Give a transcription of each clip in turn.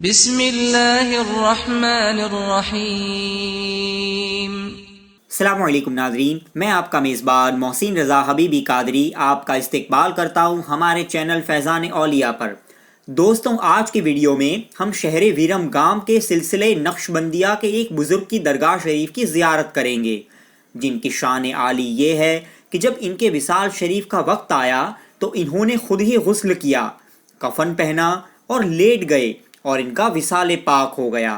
بسم اللہ الرحمن الرحیم۔ السلام علیکم ناظرین، میں آپ کا میزبان محسن رضا حبیبی قادری آپ کا استقبال کرتا ہوں ہمارے چینل فیضان اولیاء پر۔ دوستوں، آج کی ویڈیو میں ہم شہر ویرم گام کے سلسلہ نقش بندیہ کے ایک بزرگ کی درگاہ شریف کی زیارت کریں گے، جن کی شان عالی یہ ہے کہ جب ان کے وصال شریف کا وقت آیا تو انہوں نے خود ہی غسل کیا، کفن پہنا اور لیٹ گئے اور ان کا وصال پاک ہو گیا۔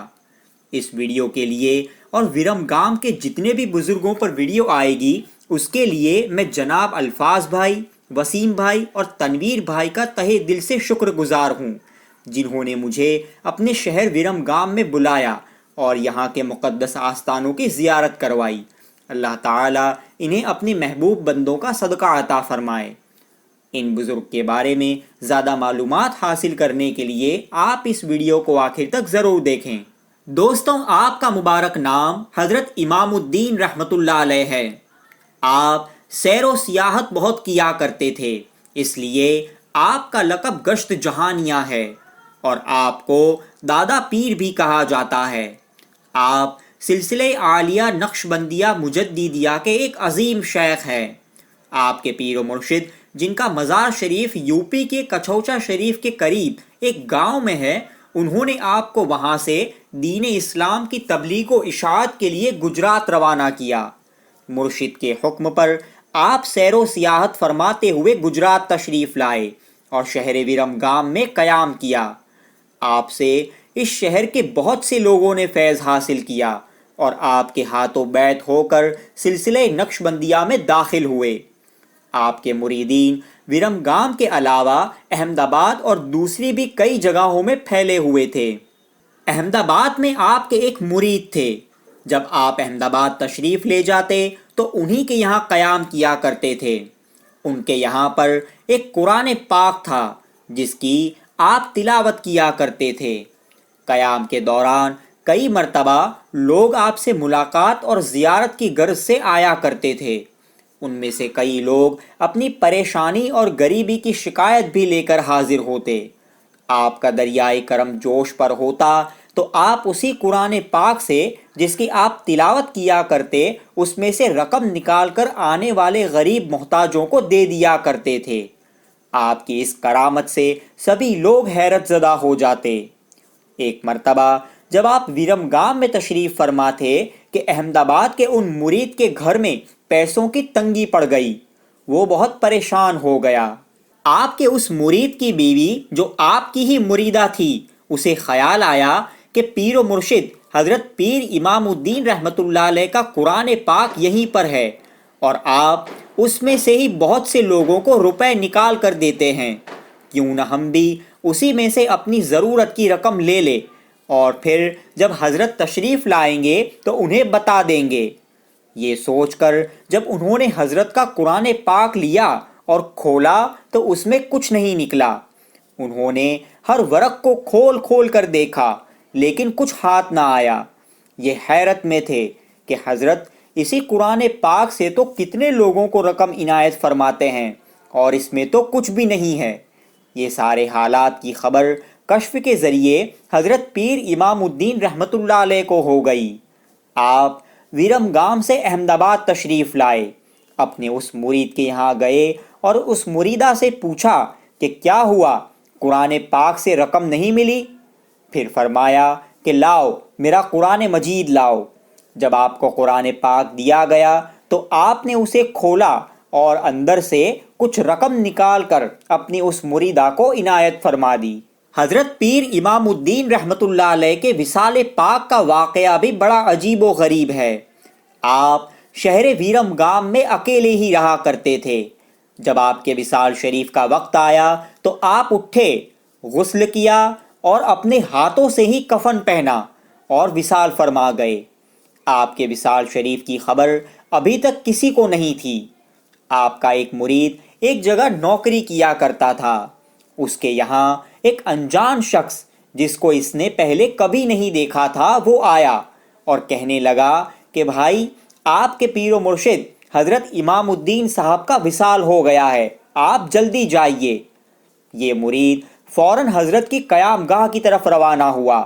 اس ویڈیو کے لیے اور ویرم گام کے جتنے بھی بزرگوں پر ویڈیو آئے گی اس کے لیے میں جناب الفاظ بھائی، وسیم بھائی اور تنویر بھائی کا تہہ دل سے شکر گزار ہوں، جنہوں نے مجھے اپنے شہر ویرم گام میں بلایا اور یہاں کے مقدس آستانوں کی زیارت کروائی۔ اللہ تعالیٰ انہیں اپنے محبوب بندوں کا صدقہ عطا فرمائے۔ ان بزرگ کے بارے میں زیادہ معلومات حاصل کرنے کے لیے آپ اس ویڈیو کو آخر تک ضرور دیکھیں۔ دوستوں، آپ کا مبارک نام حضرت امام الدین رحمۃ اللہ علیہ ہے۔ آپ سیر و سیاحت بہت کیا کرتے تھے، اس لیے آپ کا لقب گشت جہانیاں ہے اور آپ کو دادا پیر بھی کہا جاتا ہے۔ آپ سلسلہ عالیہ نقش بندیہ مجددیہ کے ایک عظیم شیخ ہیں۔ آپ کے پیر و مرشد، جن کا مزار شریف یوپی کے کچھوچا شریف کے قریب ایک گاؤں میں ہے، انہوں نے آپ کو وہاں سے دین اسلام کی تبلیغ و اشاعت کے لیے گجرات روانہ کیا۔ مرشد کے حکم پر آپ سیر و سیاحت فرماتے ہوئے گجرات تشریف لائے اور شہر ویرم گام میں قیام کیا۔ آپ سے اس شہر کے بہت سے لوگوں نے فیض حاصل کیا اور آپ کے ہاتھوں بیعت ہو کر سلسلہ نقش بندیہ میں داخل ہوئے۔ آپ کے مریدین ویرم گام کے علاوہ احمد آباد اور دوسری بھی کئی جگہوں میں پھیلے ہوئے تھے۔ احمد آباد میں آپ کے ایک مرید تھے۔ جب آپ احمد آباد تشریف لے جاتے تو انہی کے یہاں قیام کیا کرتے تھے۔ ان کے یہاں پر ایک قرآن پاک تھا جس کی آپ تلاوت کیا کرتے تھے۔ قیام کے دوران کئی مرتبہ لوگ آپ سے ملاقات اور زیارت کی غرض سے آیا کرتے تھے۔ ان میں سے کئی لوگ اپنی پریشانی اور غریبی کی شکایت بھی لے کر حاضر ہوتے۔ آپ کا دریائے کرم جوش پر ہوتا تو آپ اسی قرآن پاک سے جس کی آپ تلاوت کیا کرتے اس میں سے رقم نکال کر آنے والے غریب محتاجوں کو دے دیا کرتے تھے۔ آپ کی اس کرامت سے سبھی لوگ حیرت زدہ ہو جاتے۔ ایک مرتبہ جب آپ ویرم گام میں تشریف فرما تھے کہ احمد آباد کے ان مرید کے گھر میں پیسوں کی تنگی پڑ گئی، وہ بہت پریشان ہو گیا۔ آپ کے اس مرید کی بیوی جو آپ کی ہی مریدہ تھی، اسے خیال آیا کہ پیر و مرشد حضرت پیر امام الدین رحمۃ اللہ علیہ کا قرآن پاک یہیں پر ہے اور آپ اس میں سے ہی بہت سے لوگوں کو روپے نکال کر دیتے ہیں، کیوں نہ ہم بھی اسی میں سے اپنی ضرورت کی رقم لے لیں اور پھر جب حضرت تشریف لائیں گے تو انہیں بتا دیں گے۔ یہ سوچ کر جب انہوں نے حضرت کا قرآن پاک لیا اور کھولا تو اس میں کچھ نہیں نکلا۔ انہوں نے ہر ورق کو کھول کھول کر دیکھا لیکن کچھ ہاتھ نہ آیا۔ یہ حیرت میں تھے کہ حضرت اسی قرآن پاک سے تو کتنے لوگوں کو رقم عنایت فرماتے ہیں اور اس میں تو کچھ بھی نہیں ہے۔ یہ سارے حالات کی خبر کشف کے ذریعے حضرت پیر امام الدین رحمۃ اللہ علیہ کو ہو گئی۔ آپ ویرم گام سے احمد آباد تشریف لائے، اپنے اس مرید کے یہاں گئے اور اس مریدہ سے پوچھا کہ کیا ہوا، قرآن پاک سے رقم نہیں ملی؟ پھر فرمایا کہ لاؤ میرا قرآن مجید لاؤ۔ جب آپ کو قرآن پاک دیا گیا تو آپ نے اسے کھولا اور اندر سے کچھ رقم نکال کر اپنی اس مریدہ کو عنایت فرما دی۔ حضرت پیر امام الدین رحمۃ اللہ علیہ کے وصال پاک کا واقعہ بھی بڑا عجیب و غریب ہے۔ آپ شہر ویرم گام میں اکیلے ہی رہا کرتے تھے۔ جب آپ کے وصال شریف کا وقت آیا تو آپ اٹھے، غسل کیا اور اپنے ہاتھوں سے ہی کفن پہنا اور وصال فرما گئے۔ آپ کے وصال شریف کی خبر ابھی تک کسی کو نہیں تھی۔ آپ کا ایک مرید ایک جگہ نوکری کیا کرتا تھا۔ اس کے یہاں ایک انجان شخص جس کو اس نے پہلے کبھی نہیں دیکھا تھا وہ آیا اور کہنے لگا کہ بھائی، آپ کے پیر و مرشد حضرت امام الدین صاحب کا وصال ہو گیا ہے، آپ جلدی جائیے۔ یہ مرید فوراً حضرت کی قیام گاہ کی طرف روانہ ہوا،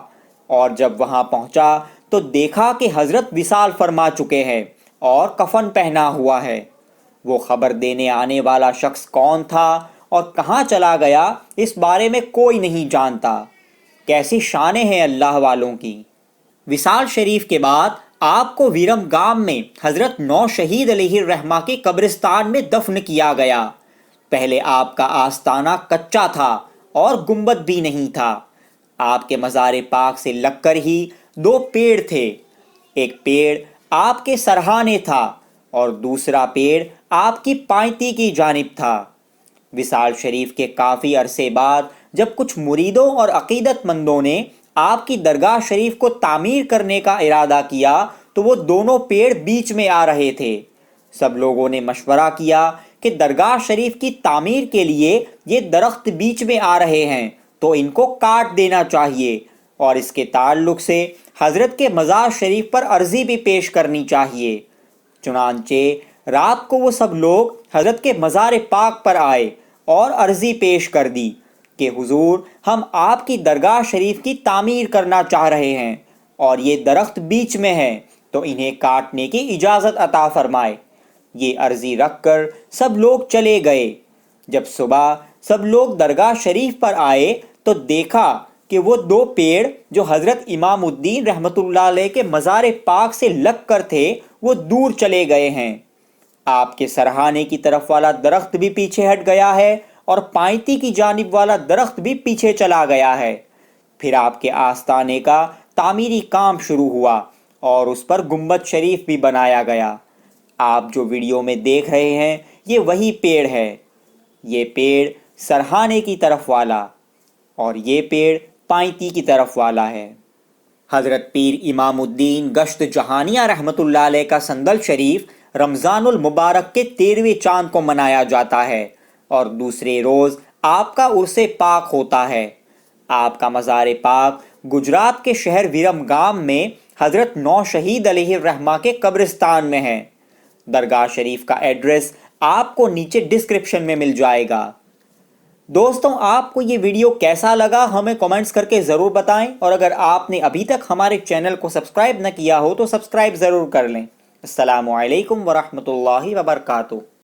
اور جب وہاں پہنچا تو دیکھا کہ حضرت وصال فرما چکے ہیں اور کفن پہنا ہوا ہے۔ وہ خبر دینے آنے والا شخص کون تھا اور کہاں چلا گیا، اس بارے میں کوئی نہیں جانتا۔ کیسی شانیں ہیں اللہ والوں کی۔ وصال شریف کے بعد آپ کو ویرم گام میں حضرت نو شہید علیہ الرحمہ کے قبرستان میں دفن کیا گیا۔ پہلے آپ کا آستانہ کچا تھا اور گنبد بھی نہیں تھا۔ آپ کے مزار پاک سے لگ کر ہی 2 پیڑ تھے۔ ایک پیڑ آپ کے سرہانے تھا اور دوسرا پیڑ آپ کی پائنتی کی جانب تھا۔ وصال شریف کے کافی عرصے بعد جب کچھ مریدوں اور عقیدت مندوں نے آپ کی درگاہ شریف کو تعمیر کرنے کا ارادہ کیا تو وہ دونوں پیڑ بیچ میں آ رہے تھے۔ سب لوگوں نے مشورہ کیا کہ درگاہ شریف کی تعمیر کے لیے یہ درخت بیچ میں آ رہے ہیں تو ان کو کاٹ دینا چاہیے، اور اس کے تعلق سے حضرت کے مزار شریف پر عرضی بھی پیش کرنی چاہیے۔ چنانچہ رات کو وہ سب لوگ حضرت کے مزار پاک پر آئے اور عرضی پیش کر دی کہ حضور، ہم آپ کی درگاہ شریف کی تعمیر کرنا چاہ رہے ہیں اور یہ درخت بیچ میں ہے تو انہیں کاٹنے کی اجازت عطا فرمائے۔ یہ عرضی رکھ کر سب لوگ چلے گئے۔ جب صبح سب لوگ درگاہ شریف پر آئے تو دیکھا کہ وہ 2 پیڑ جو حضرت امام الدین رحمۃ اللہ علیہ کے مزار پاک سے لگ کر تھے وہ دور چلے گئے ہیں۔ آپ کے سرہانے کی طرف والا درخت بھی پیچھے ہٹ گیا ہے اور پائنتی کی جانب والا درخت بھی پیچھے چلا گیا ہے۔ پھر آپ کے آستانے کا تعمیری کام شروع ہوا اور اس پر گنبد شریف بھی بنایا گیا۔ آپ جو ویڈیو میں دیکھ رہے ہیں یہ وہی پیڑ ہے۔ یہ پیڑ سرہانے کی طرف والا اور یہ پیڑ پائنتی کی طرف والا ہے۔ حضرت پیر امام الدین گشت جہانیہ رحمۃ اللہ علیہ کا سندل شریف رمضان المبارک کے 13ویں چاند کو منایا جاتا ہے اور دوسرے روز آپ کا عرس پاک ہوتا ہے۔ آپ کا مزار پاک گجرات کے شہر ویرم گام میں حضرت نو شہید علیہ الرحمہ کے قبرستان میں ہے۔ درگاہ شریف کا ایڈریس آپ کو نیچے ڈسکرپشن میں مل جائے گا۔ دوستوں، آپ کو یہ ویڈیو کیسا لگا ہمیں کمنٹس کر کے ضرور بتائیں، اور اگر آپ نے ابھی تک ہمارے چینل کو سبسکرائب نہ کیا ہو تو سبسکرائب ضرور کر لیں۔ السلام علیکم ورحمۃ اللہ وبرکاتہ۔